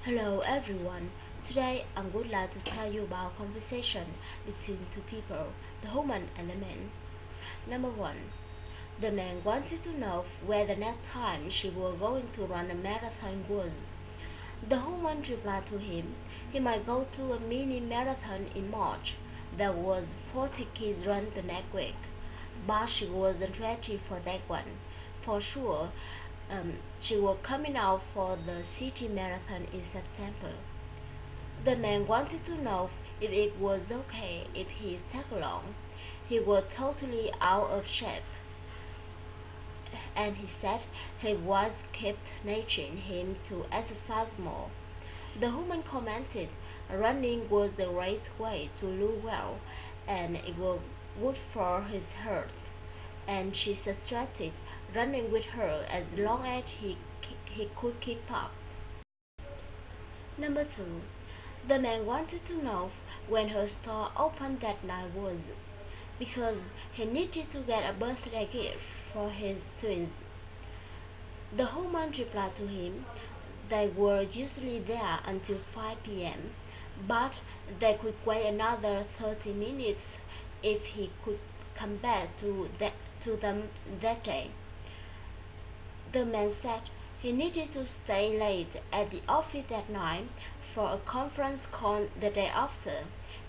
Hello everyone. Today I would like to tell you about conversation between two people, the woman and the man. Number one, the man wanted to know where the next time she were going to run a marathon was. The woman replied to him, he might go to a mini marathon in March. There was 40 kids run the next week, but she wasn't ready for that one. For sure, she was coming out for the city marathon in September. The man wanted to know if it was okay if he tagged along. He was totally out of shape, and he said his wife kept nudging him to exercise more. The woman commented running was a great way to look well, and it was good for his health, and she suggested running with her as long as he could keep up. Number two, the man wanted to know when her store opened that night was, because he needed to get a birthday gift for his twins. The woman replied to him they were usually there until 5 p.m., but they could wait another 30 minutes if he could come back to them that day. The man said he needed to stay late at the office that night for a conference call the day after,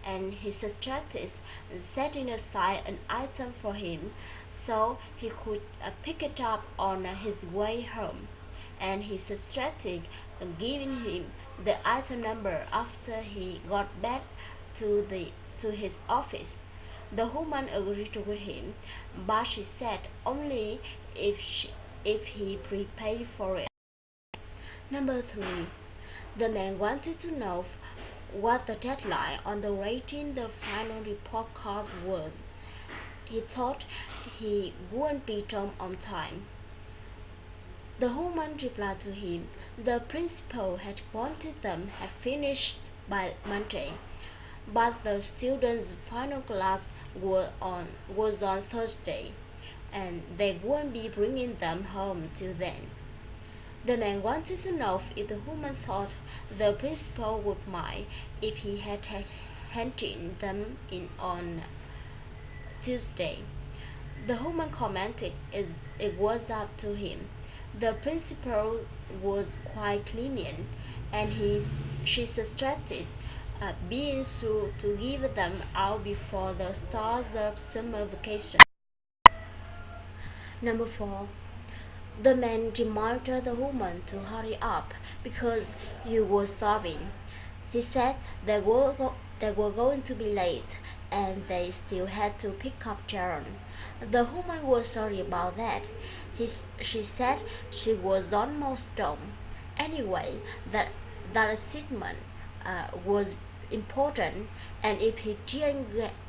and he suggested setting aside an item for him so he could pick it up on his way home, and he suggested giving him the item number after he got back to his office. The woman agreed with him, but she said only if he prepaid for it. Number three, the man wanted to know what the deadline on the writing the final report card was. He thought he wouldn't be done on time. The woman replied to him the principal had wanted them had finished by Monday, but the students' final class was on Thursday, and they wouldn't be bringing them home till then. The man wanted to know if the woman thought the principal would mind if he had handed them in on Tuesday. The woman commented it was up to him. The principal was quite lenient, and she suggested being sure to give them out before the start of summer vacation. Number four, the man demanded the woman to hurry up because he was starving. He said they were going to be late and they still had to pick up Jaron. The woman was sorry about that. She said she was almost done. Anyway, that assignment was important, and if he didn't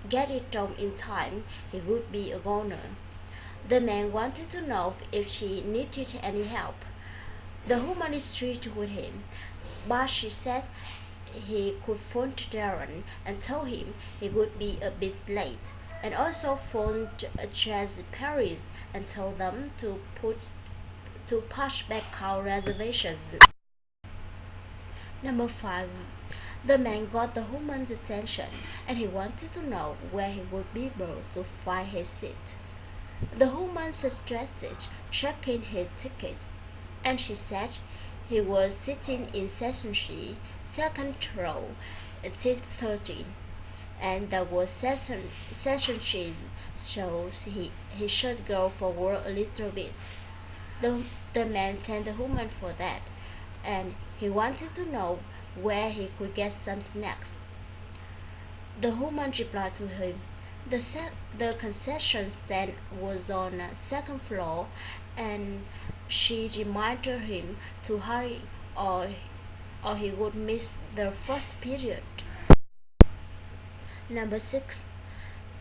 get it done in time, he would be a goner. The man wanted to know if she needed any help. The woman is straight with him, but she said he could phone Darren and told him he would be a bit late, and also phoned Chaz Paris and told them to push back our reservations. Number five, the man got the woman's attention, and he wanted to know where he would be able to find his seat. The woman suggested checking his ticket, and she said he was sitting in second row at seat 13, and there was session cheese, so he should go forward a little bit. The man thanked the woman for that, and he wanted to know where he could get some snacks. The woman replied to him the concession stand was on the second floor, and she reminded him to hurry or he would miss the first period. Number six,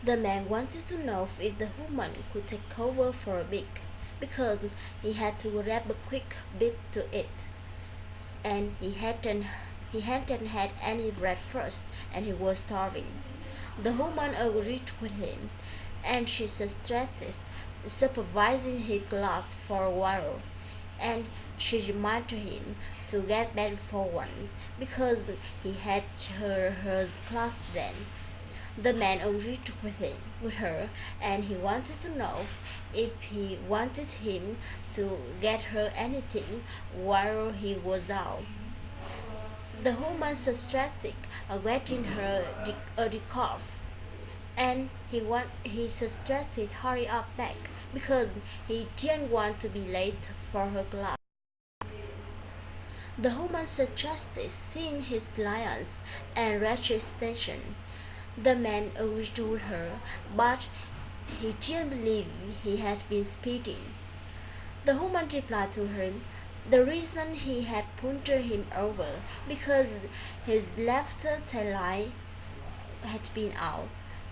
the man wanted to know if the woman could take over for a week because he had to grab a quick bit to eat, and he hadn't had any breakfast and he was starving. The woman agreed with him, and she suggested supervising his class for a while, and She reminded him to get back for once because he had her class then. The man agreed with her, and he wanted to know if he wanted him to get her anything while he was out. The woman suggested getting her a decaf, and he suggested hurry up back because he didn't want to be late for her class. The woman suggested seeing his lions and registration. The man agreed with her, but he didn't believe he had been speeding. The woman replied to him the reason he had pulled him over because his left tail light had been out,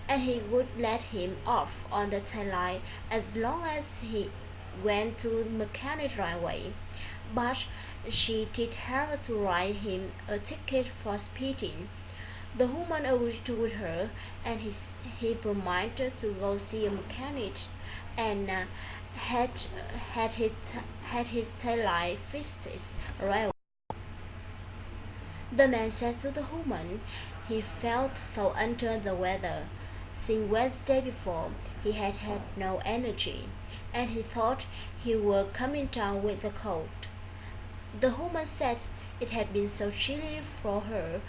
and he would let him off on the tail light as long as he went to the mechanic right away. But she did have to write him a ticket for speeding. The woman agreed with her, and he promised to go see a mechanic, and had had his tail light fixed right away. The man said to the woman he felt so under the weather. Since Wednesday before, he had had no energy, and he thought he were coming down with the cold. The woman said it had been so chilly for her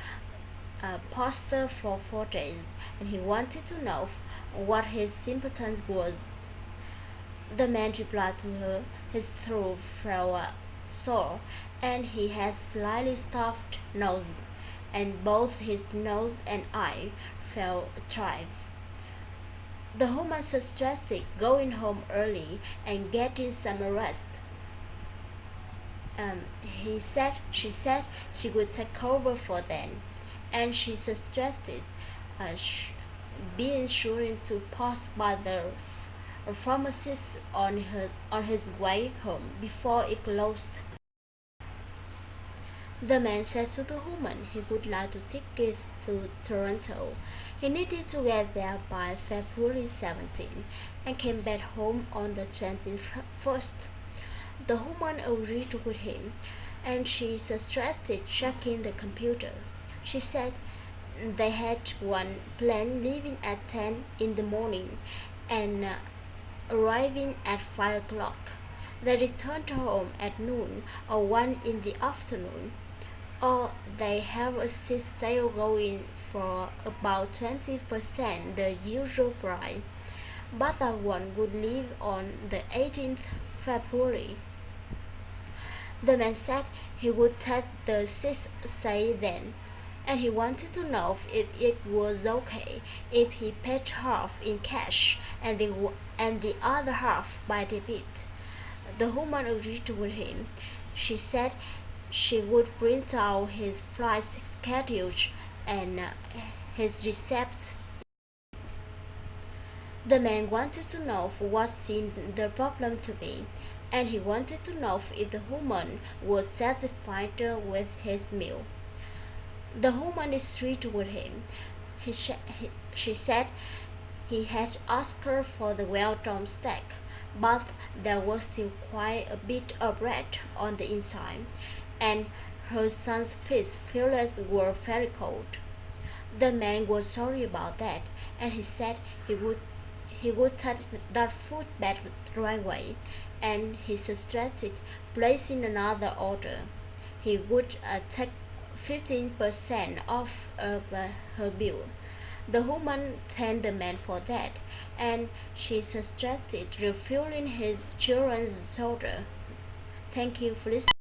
past for 4 days, and he wanted to know what his symptoms was. The man replied to her his throat felt sore, and he had slightly stuffed nose, and both his nose and eye felt dry. The woman suggested going home early and getting some rest. She said she would take over for them, and she suggested being sure to pass by the pharmacist on his way home before it closed. The man said to the woman he would like to tickets to Toronto. He needed to get there by February 17 and came back home on the 21st. The woman agreed with him, and she suggested checking the computer. She said they had one plane leaving at 10 in the morning and arriving at 5 o'clock. They returned home at noon or 1 in the afternoon, or they have a seat sale going for about 20% the usual price, but that one would leave on the 18th February. The man said he would take the seat sale then, and he wanted to know if it was okay if he paid half in cash and the other half by debit. The woman agreed with him. She said she would print out his flight schedule and his receipt. The man wanted to know what seemed the problem to be, and he wanted to know if the woman was satisfied with his meal. The woman disagreed with him. She said he had asked her for the well-done steak, but there was still quite a bit of bread on the inside, and her son's feelers were very cold. The man was sorry about that, and he said he would take that food back right away, and he suggested placing another order. He would take 15% off of her bill. The woman thanked the man for that, and she suggested refueling his children's soda. Thank you for listening.